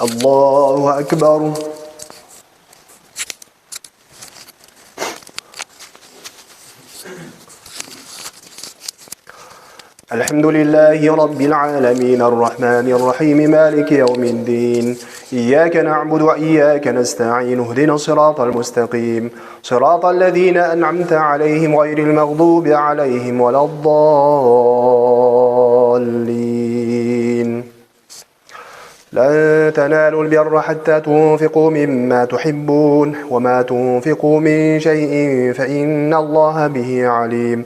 الله أكبر. الحمد لله رب العالمين الرحمن الرحيم مالك يوم الدين إياك نعبد وإياك نستعين اهدنا الصراط المستقيم صراط الذين أنعمت عليهم غير المغضوب عليهم ولا الضالين. لن تنالوا البر حتى تنفقوا مما تحبون وما تنفقوا من شيء فإن الله به عليم.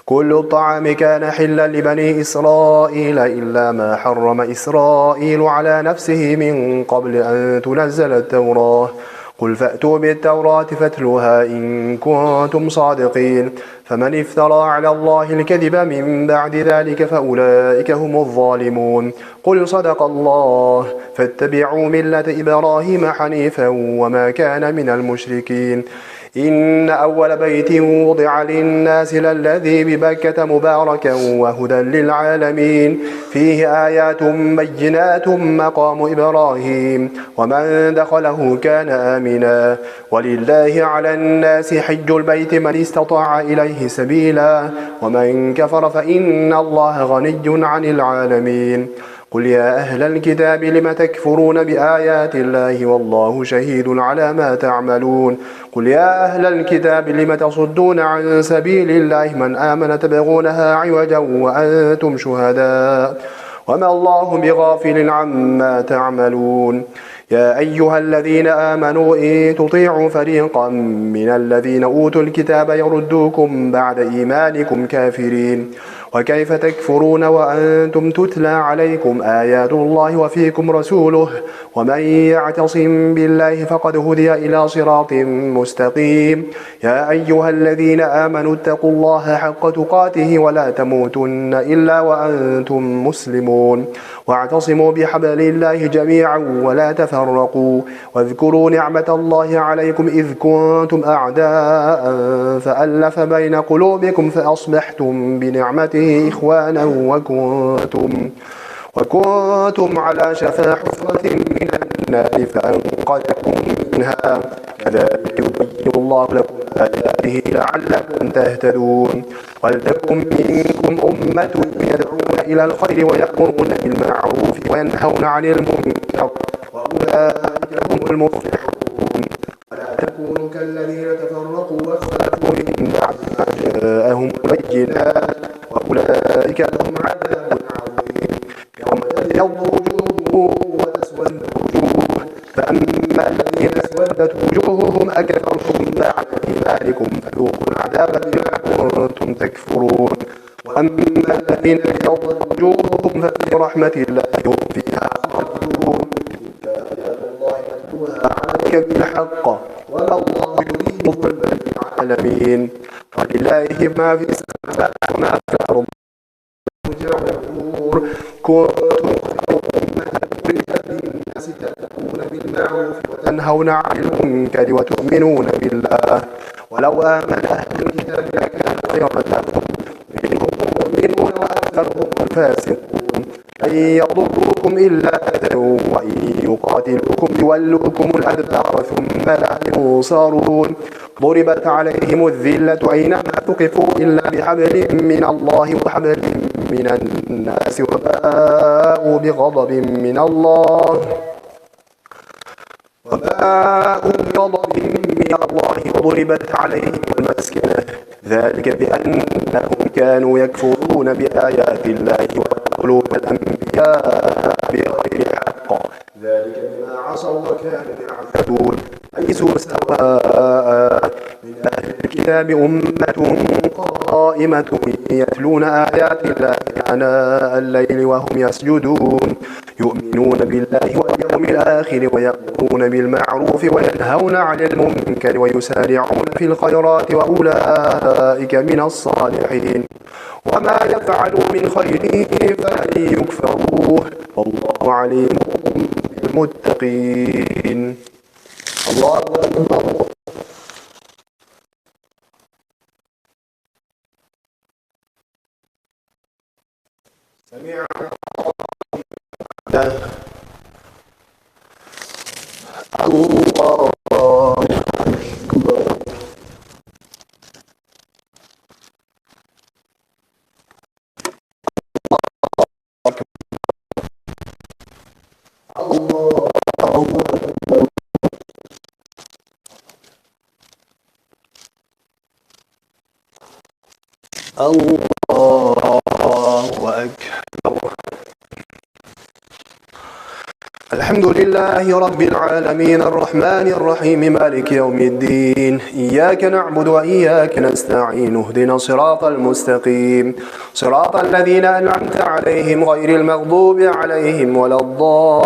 كل الطعام كان حلا لبني إسرائيل إلا ما حرم إسرائيل على نفسه من قبل أن تنزل التوراة. قل فأتوا بالتوراة فاتلوها إن كنتم صادقين. فمن افترى على الله الكذب من بعد ذلك فأولئك هم الظالمون. قل صدق الله فاتبعوا ملة إبراهيم حنيفا وما كان من المشركين. إن أول بيت وضع للناس للذي ببكة مباركا وهدى للعالمين فيه آيات بينات مقام إبراهيم ومن دخله كان آمنا ولله على الناس حج البيت من استطاع إليه سبيلا ومن كفر فإن الله غني عن العالمين. قل يا أهل الكتاب لم تكفرون بآيات الله والله شهيد على ما تعملون. قل يا أهل الكتاب لم تصدون عن سبيل الله من آمن تبغونها عوجا وأنتم شهداء وما الله بغافل عما تعملون. يا أيها الذين آمنوا إن تطيعوا فريقا من الذين أوتوا الكتاب يردوكم بعد إيمانكم كافرين. وكيف تكفرون وأنتم تتلى عليكم آيات الله وفيكم رسوله ومن يعتصم بالله فقد هدي إلى صراط مستقيم. يا أيها الذين آمنوا اتقوا الله حق تقاته ولا تموتن إلا وأنتم مسلمون واعتصموا بحبل الله جميعا ولا تفرقوا واذكروا نعمة الله عليكم إذ كنتم أعداء فألف بين قلوبكم فأصبحتم بنعمته إخوانا وكنتم على شفا حفرة من النار فأنقذكم منها كذلك يبين الله لكم آياته لعلكم تهتدون. ولتكن منكم أمة يدعون إلى الخير ويأمرون بالمعروف وينهون عن المنكر وأولئك هم المفلحون. ولا تكونوا كالذين تفرقوا واختلفوا من بعد ما جاءهم البينات وأولئك لهم عذاب عظيم. يوم تبيض وجوه وتسود وجوه فأما الذين اسودت وجوههم أكفرتم بعد إيمانكم فذوقوا العذاب بما كنتم تكفرون. وأما الذين ابيضت وجوههم ففي رحمة الله هم فيها خالدون. تلك آيات الله نتلوها عليك بالحق وما الله يريد ظلما للعالمين. ولله ما في السماوات وما في الأرض. كنتم خير أمة أخرجت للناس تأمرون بالمعروف وتنهون عن المنكر وتؤمنون بالله ولو آمن أهل الكتاب لكان خيرا لهم منهم المؤمنون وأكثرهم الفاسقون. لن يضروكم إلا أذى وإن يقاتلوكم يولوكم الأدبار ثم لا ينصرون. ضربت عليهم الذلة أينما ثقفوا إلا بحبل من الله وحبل من الناس وباءوا بغضب من الله وضربت عليهم المسكنة ذلك بأنهم كانوا يكفرون بآيات الله ويقتلون الأنبياء بغير حق ذلك بما عصوا وكانوا يعتدون. ليسوا سواء من أهل الكتاب أمة قائمة يتلون آيات الله آناء الليل وهم يسجدون يؤمنون بالله واليوم الآخر ويأمرون بالمعروف وينهون عن المنكر ويسارعون في الخيرات وأولئك من الصالحين. وما يفعلوا من خير فلن يكفروه والله عليم بالمتقين. الله أكبر. سمع الله أكبر. الله أكبر. الله أكبر. الحمد لله رب العالمين الرحمن الرحيم مالك يوم الدين، إياك نعبد وإياك نستعين، اهدنا الصراط المستقيم صراط الذين أنعمت عليهم غير المغضوب عليهم ولا الضالين.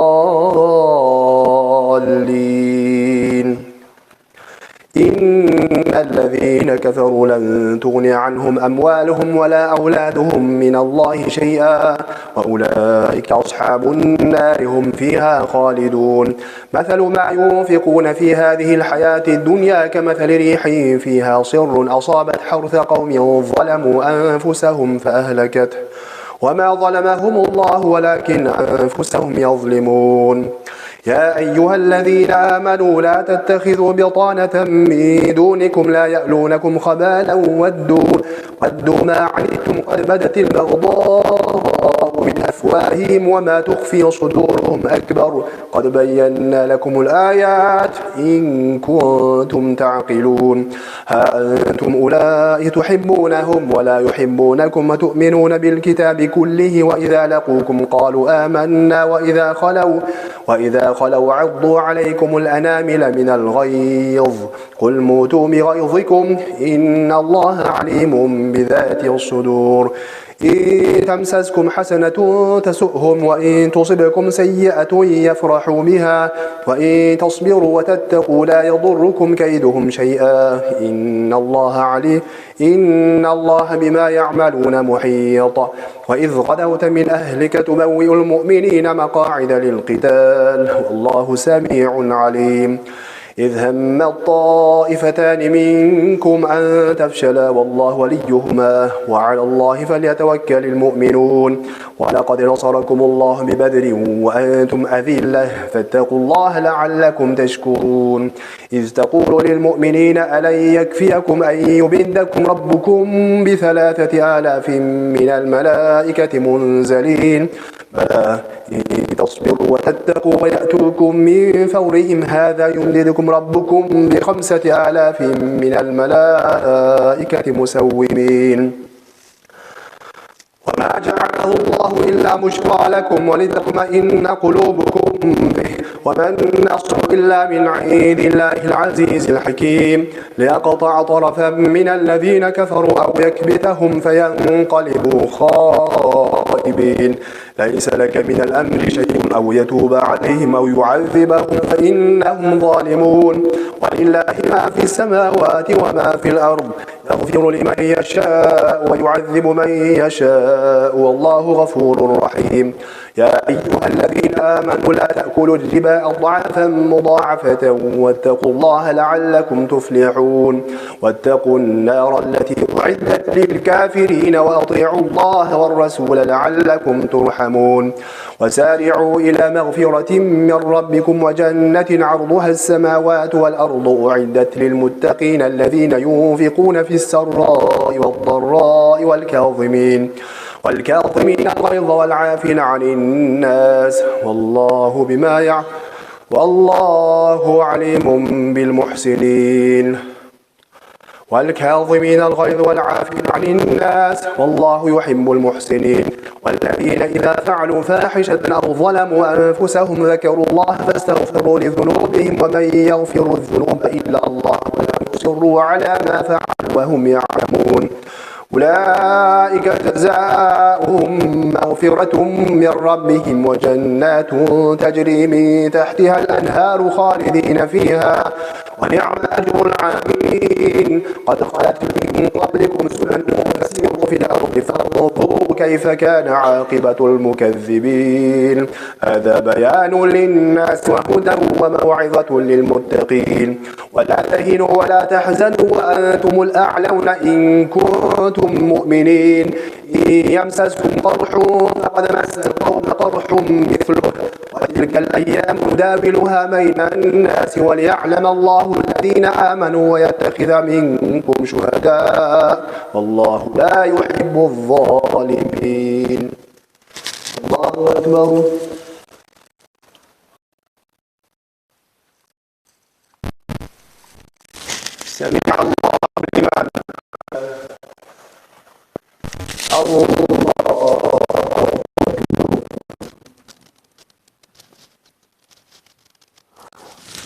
إن الذين كفروا لن تغني عنهم أموالهم ولا أولادهم من الله شيئا وأولئك أصحاب النار هم فيها خالدون. مثل ما ينفقون في هذه الحياة الدنيا كمثل ريح فيها صر أصابت حرث قوم ظلموا أنفسهم فأهلكته وما ظلمهم الله ولكن أنفسهم يظلمون. يا أيها الذين آمنوا لا تتخذوا بطانة من دونكم لا يألونكم خبالا ودوا ما عنتم قد بدت البغضاء من أفواههم وما تخفي صدورهم أكبر قد بينا لكم الآيات إن كنتم تعقلون. ها أنتم أولئك تحبونهم ولا يحبونكم وتؤمنون بالكتاب كله وإذا لقوكم قالوا آمنا وإذا خلوا عضوا عليكم الأنامل من الغيظ قل موتوا بغيظكم إن الله عليم بذات الصدور. إن تمسسكم حسنة تسؤهم وإن تصبكم سيئة يفرحوا بها وإن تصبروا وتتقوا لا يضركم كيدهم شيئا إن الله بما يعملون محيط. وإذ غدوت من أهلك تبوئ المؤمنين مقاعد للقتال والله سميع عليم. إذ هم الطائفتان منكم أن تفشلا والله وليهما وعلى الله فليتوكل المؤمنون. ولقد نصركم الله ببدر وأنتم أذلة فاتقوا الله لعلكم تشكرون. إذ تقول للمؤمنين ألن يكفيكم أن يمدكم ربكم ب3,000 من الملائكة منزلين بلى إن تصبروا وتتقوا ويأتوكم من فورهم هذا يمددكم ربكم ب5,000 من الملائكة مسومين. وما جعله الله إلا بشرى لكم ولتطمئن قلوبكم به وما النصر إلا من عند الله العزيز الحكيم. ليقطع طرفا من الذين كفروا أو يكبتهم فينقلبوا خائبين. ليس لك من الأمر شيء أو يتوب عليهم أو يعذبهم فإنهم ظالمون. ولله ما في السماوات وما في الأرض يغفر لمن يشاء ويعذب من يشاء والله غفور رحيم. يا أيها الذين آمنوا لا تأكلوا الربا أضعافا مضاعفة واتقوا الله لعلكم تفلحون. واتقوا النار التي أعدت للكافرين وأطيعوا الله والرسول لعلكم ترحمون. وسارعوا إلى مغفرة من ربكم وجنة عرضها السماوات والأرض أعدت للمتقين الذين ينفقون في السراء والضراء والكاظمين الغيظ والعافين عن الناس والله عليم بالمحسنين. والكاظمين الغيظ والعافين عن الناس والله يحب المحسنين. والذين إذا فعلوا فاحشة أو ظلموا أنفسهم ذكروا الله فاستغفروا لذنوبهم ومن يغفر الذنوب إلا الله ولم يصروا على ما فعلوا وهم يعلمون. أولئك جزاؤهم مغفرة من ربهم وجنات تجري من تحتها الأنهار خالدين فيها ونعم أجر العاملين. قد خلت من قبلكم سنن فسيروا في الأرض فانظروا كيف كان عاقبة المكذبين. هذا بيان للناس وهدى وموعظة للمتقين. ولا تهنوا ولا تحزنوا وأنتم الأعلون إن كنتم كنتم مؤمنين. إن يمسسكم قرح فقد مس القوم قرح مثله وتلك الأيام نداولها بين الناس وليعلم الله الذين آمنوا ويتخذ منكم شهداء والله لا يحب الظالمين. الله أكبر. سمع الله لمن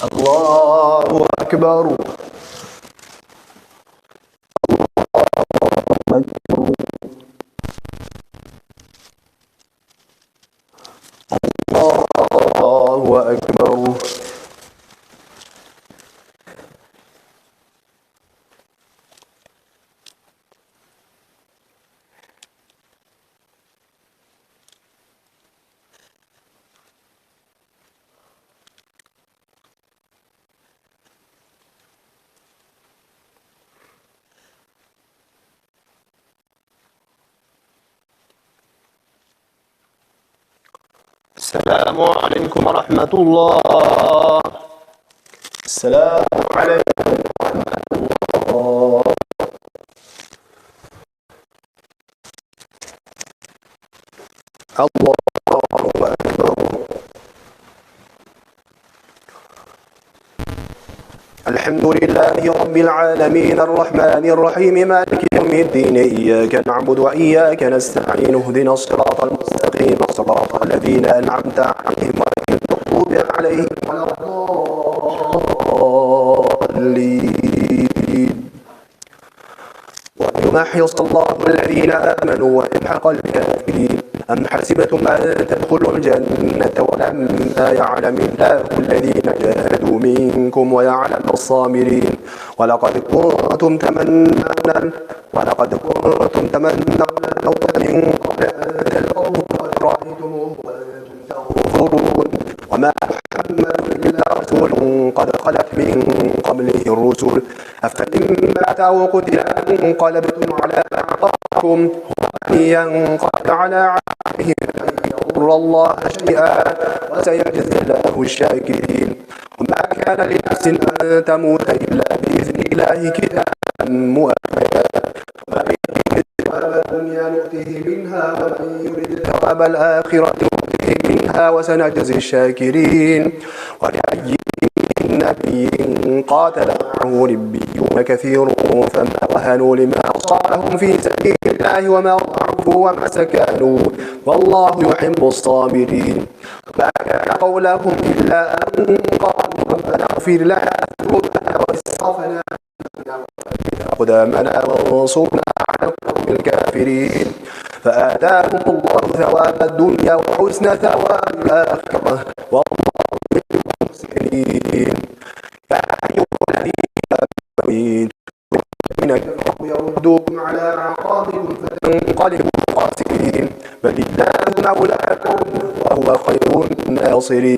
الله أكبر. الله أكبر. السلام عليكم ورحمة الله. السلام عليكم ورحمة الله. الله أكبر. الحمد لله رب العالمين الرحمن الرحيم مالك يوم الدين إياك نعبد وإياك نستعين اهدنا الصراط المستقيم صراط الذين أنعمت عليهم غير المغضوب عليهم ولا الضالين. ويمحص الله الذين آمنوا ويمحق الكافرين. أم حسبتم أن تدخلوا الجنة ولما يعلم الله الذين جاهدوا منكم ويعلم الصابرين. ولقد كنتم تمنون الموت من قبل أن تلقوه وقد رأيتموه وأنتم تنظرون. وما محمد إلا رسول قد خلت من قبله الرسل أفإن مات أو قتل انقلبتم على أعقابكم ومن ينقلب على عقبه فلن يضر الله شيئا وسيجزي الله الشاكرين. وما كان لنفس أن تموت إلا بإذن الله كتابا مؤجلا ومن يرد ثواب الدنيا نؤته منها ومن يرد ثواب الآخرة نؤته منها وسنجزي الشاكرين. ولأي نبي قاتل معه ربيون كثير فما وهنوا لما أصابهم في سبيل الله وما ضعفوا وما استكانوا والله يحب الصابرين. ما كان قولهم إلا أن قالوا ربنا اغفر لنا ذنوبنا وإسرافنا أقدامنا وانصرنا على القوم الكافرين. فآتاهم الله ثواب الدنيا وحسن ثواب الآخرة والله يحب المحسنين. يا أيها الذين كفروا يردوكم على أعقابكم فتنقلبوا خاسرين بل الله مولاكم وهو خير الناصرين.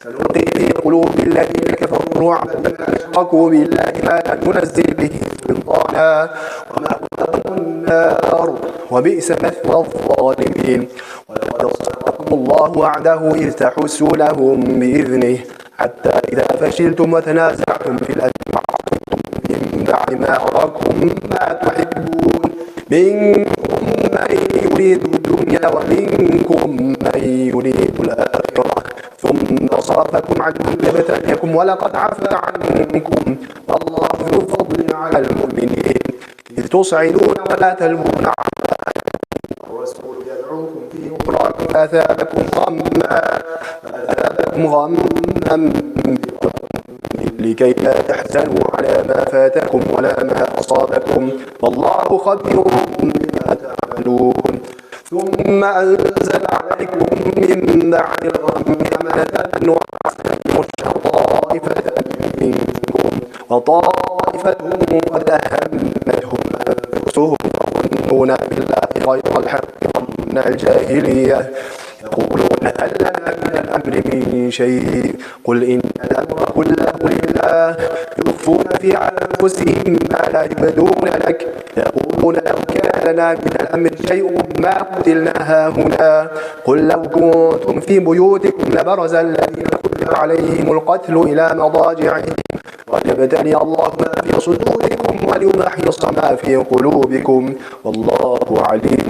فنلقي في قلوب الذين كفروا الرعب بما أشركوا بالله ما لم ينزل به سلطانا ومأواهم النار وبئس مثوى الظالمين. ولقد صدقكم الله وعده إذ تحسونهم بإذنه حتى إذا فشلتم وتنازعتم في الأمر من بعد ما أراكم ما تحبون منكم من يريد الدنيا ومنكم من يريد الآخرة ثم صرفكم عنهم ليبتليكم ولقد عفا عنكم والله ذو فضل على المؤمنين إذ تصعدون ولا تلوون على الرسول يدعوكم في أخراكم فأثابكم غما لكي لا تحزنوا على ما فاتكم ولا ما أصابكم والله خبير بما تعملون. ثم أنزل عليكم من بعد الغم أمنة نعاسا يغشى طائفة منكم وطائفة قد أهمتهم أنفسهم يظنون بالله غير الحق ظن الجاهلية يقولون هل لنا من الأمر من شيء قل إن الأمر كله لله يخفون في أنفسهم ما لا يبدون لك يقولون لو كان لنا من الأمر شيء ما قتلنا هاهنا قل لو كنتم في بيوتكم لبرز الذين كتب عليهم القتل إلى مضاجعهم وليبتلي الله ما في صدوركم وليمحص ما في قلوبكم والله عليم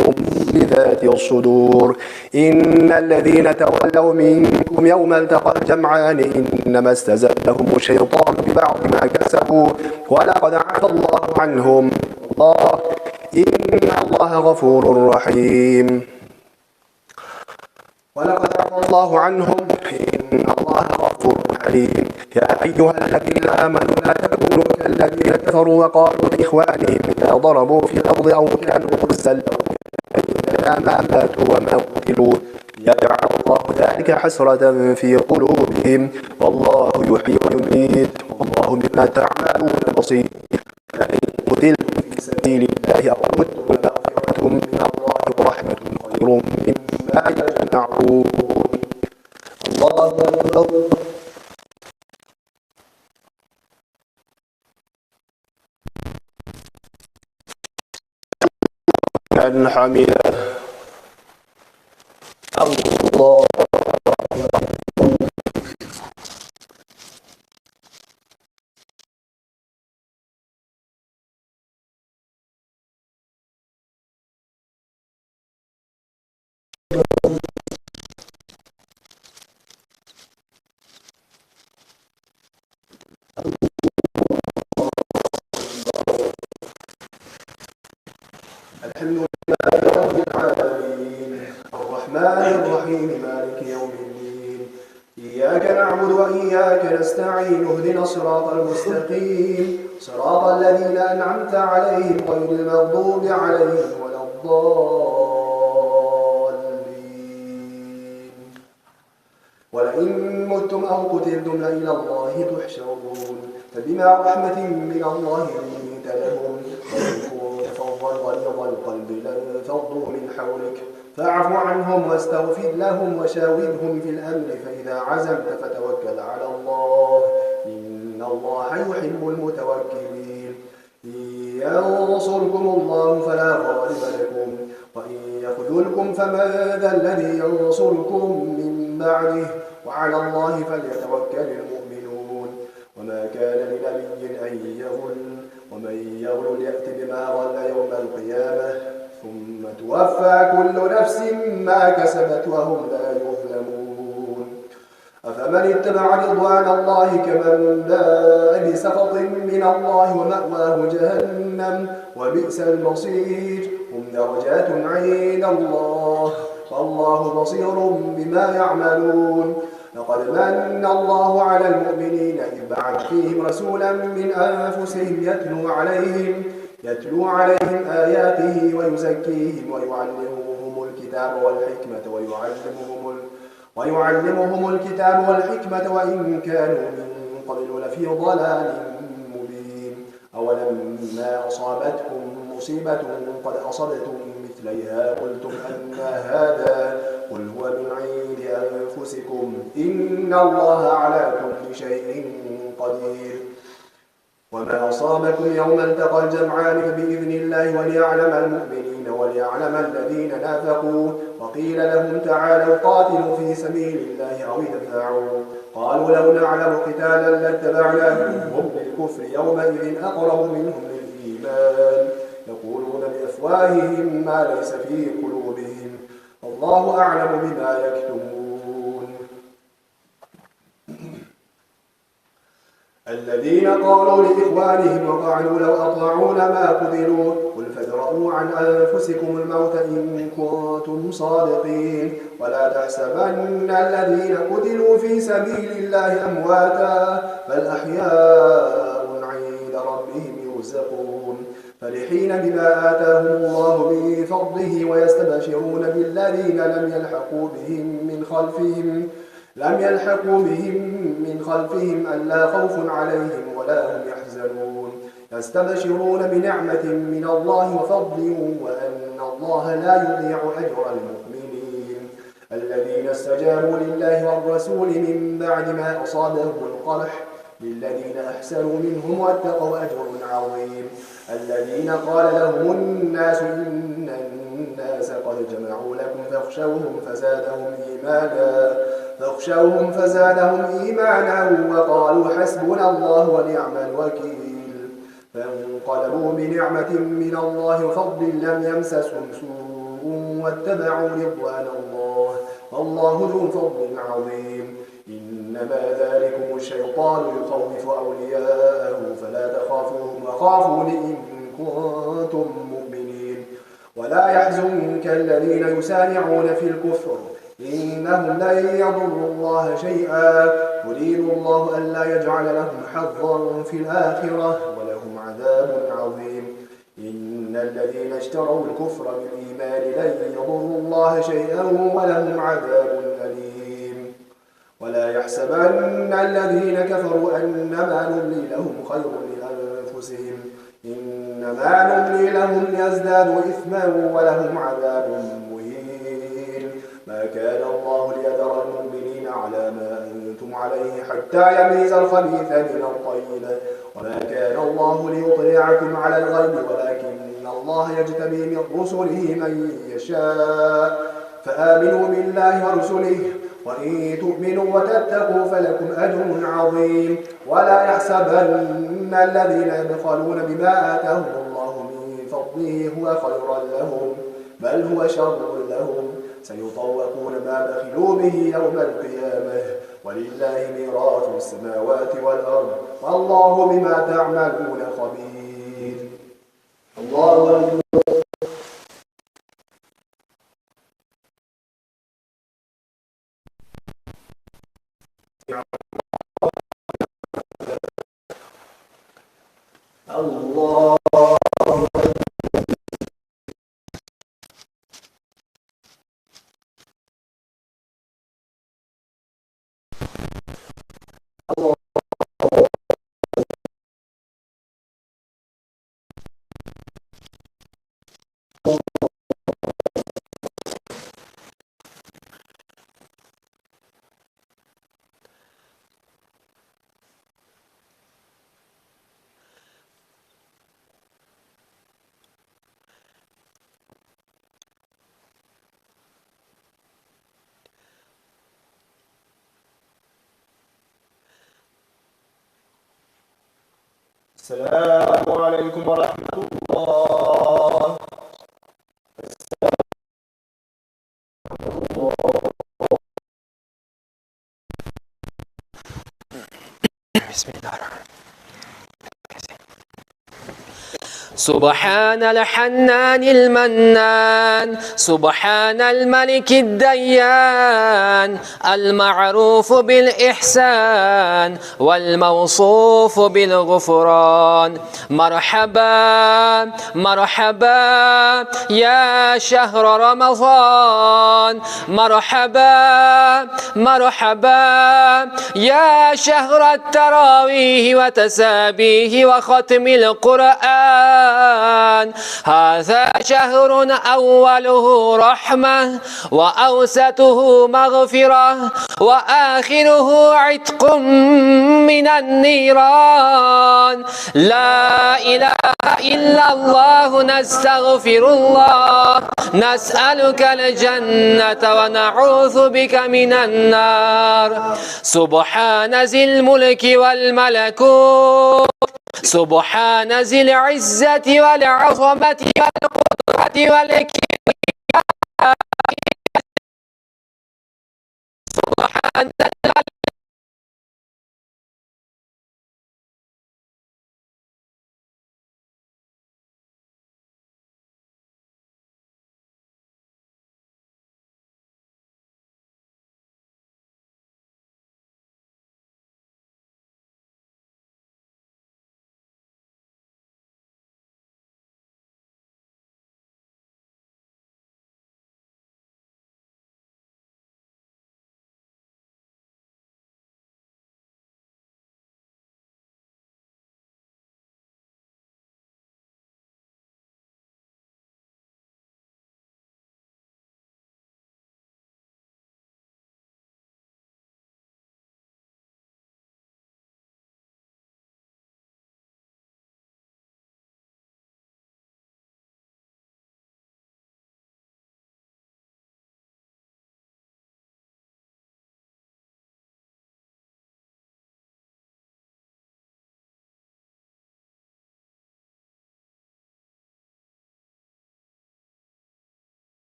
بذات الصدور إن الذين تولوا منكم يوم التقى الجمعان إنما استزادهم الشيطان ببعض ما كسبوا ولقد عفى الله عنهم الله إن الله غفور رحيم ولقد عفى الله عنهم إن الله غفور حليم يا أيها الذين آمنوا لا تكونوا كالذين كفروا وقالوا لإخوانهم إذا ضربوا في الأرض أو كانوا غزا ما ماتوا وما قتلوا يجعل الله ذلك حسرة في قلوبهم والله يحيي ويميت والله بما تعملون بصير فإن قتلتم في سبيل الله أو متم مغفرة من الله ورحمة خير مما يجمعون الله أكبر حميدا الله الحمد لله رب العالمين الرحمن الرحيم مالك يوم الدين إياك نعبد وإياك نستعين اهدنا الصراط المستقيم صراط الذين أنعمت عليهم غير المغضوب عليهم ولا الضالين ولئن متم أو قتلتم إلى الله تحشرون فبما رحمة من الله لنت لهم غليظ القلب لانفضوا من حولك فاعف عنهم واستغفر لهم وشاورهم في الأمر فإذا عزمت فتوكل على الله إن الله يحب المتوكلين إن ينصركم الله فلا غالب لكم وإن يخذلكم فمن ذا الذي ينصركم من بعده وعلى الله فليتوكل المؤمنون وما كان لنبي أن يغل ومن يغل يأت بما غل يوم القيامة ثم توفى كل نفس ما كسبت وهم لا يظلمون أفمن اتبع رضوان الله كمن باء بسخط من الله ومأواه جهنم وبئس المصير هم درجات عند الله والله بصير بما يعملون لقد من الله على المؤمنين إذ بعث فيهم رسولا من أنفسهم يتلو عليهم آياته ويزكيهم ويعلمهم الكتاب والحكمة وإن كانوا من قبل لفي ضلال مبين أولما أصابتكم مصيبة قد أصبتم مثليها قلتم أن هذا قل هو من عند أنفسكم إن الله على كل شيء قدير وما أصابكم يوم التقى الجمعان بإذن الله وليعلم المؤمنين وليعلم الذين نافقوا وقيل لهم تعالوا قاتلوا في سبيل الله أو ادفعوا قالوا لو نعلم قتالا لاتبعناكم هم بالكفر يومئذ أقرب منهم للإيمان يقولون بأفواههم ما ليس في قلوبهم والله أعلم بما يكتمون الذين قالوا لإخوانهم وقعدوا لو أطاعونا ما قتلوا قل فادرءوا عن أنفسكم الموت إن كنتم صادقين ولا تحسبن الذين قتلوا في سبيل الله أمواتا بل أحياء عند ربهم يرزقون فرحين بما آتاهم الله من فضله ويستبشرون بالذين لم يلحقوا بهم من خلفهم ألا خوف عليهم ولا هم يحزنون يستبشرون بنعمة من الله وفضل وأن الله لا يضيع أجر المؤمنين الذين استجابوا لله والرسول من بعد ما أصابهم القرح للذين أحسنوا منهم واتقوا أجر عظيم. الذين قال لهم الناس إن الناس قد جمعوا لكم فاخشوهم فزادهم إيمانا وقالوا حسبنا الله ونعم الوكيل. فانقلبوا بنعمة من الله وفضل لم يمسسهم سوء واتبعوا رضوان الله والله ذو فضل عظيم. إنما ذلكم الشيطان يخوف أولياءه فلا تخافوهم وخافون إن كنتم مؤمنين. ولا يحزنك الذين يسارعون في الكفر إنهم لن يضروا الله شيئا يريد الله ألا يجعل لهم حظا في الآخرة ولهم عذاب عظيم. إن الذين اشتروا الكفر بالإيمان لن يضروا الله شيئا ولهم عذاب أليم. ولا يحسبن الذين كفروا أنما نملي لهم خير لأنفسهم إنما نملي لهم ليزدادوا إثما ولهم عذاب مهين. ما كان الله ليذر المؤمنين على ما أنتم عليه حتى يميز الخبيث من الطيب وما كان الله ليطلعكم على الغيب ولكن الله يجتبي من رسله من يشاء. فآمنوا بالله ورسله وإن تؤمنوا وتتقوا فلكم أجر عظيم. ولا يحسبن الذين يبخلون بما آتاهم الله من فضله هو خيرا لهم بل هو شر لهم سيطوقون ما بخلوا به يوم القيامة ولله ميراث السماوات والأرض والله بما تعملون خبير. الله أكبر. الله السلام عليكم ورحمة الله. بسم الله الرحمن سبحان الحنان المنان سبحان الملك الديان المعروف بالإحسان والموصوف بالغفران. مرحبا مرحبا يا شهر رمضان مرحبا مرحبا يا شهر التراويح وتسابيح وختم القرآن. هذا شهر أوله رحمة وأوسطه مغفرة وآخره عتق من النيران. لا إله إلا الله نستغفر الله نسألك الجنة ونعوذ بك من النار. سبحان ذي الملك والملكوت سبحان ذي العزة والعظمة والقدرة والكبرياء. سبحان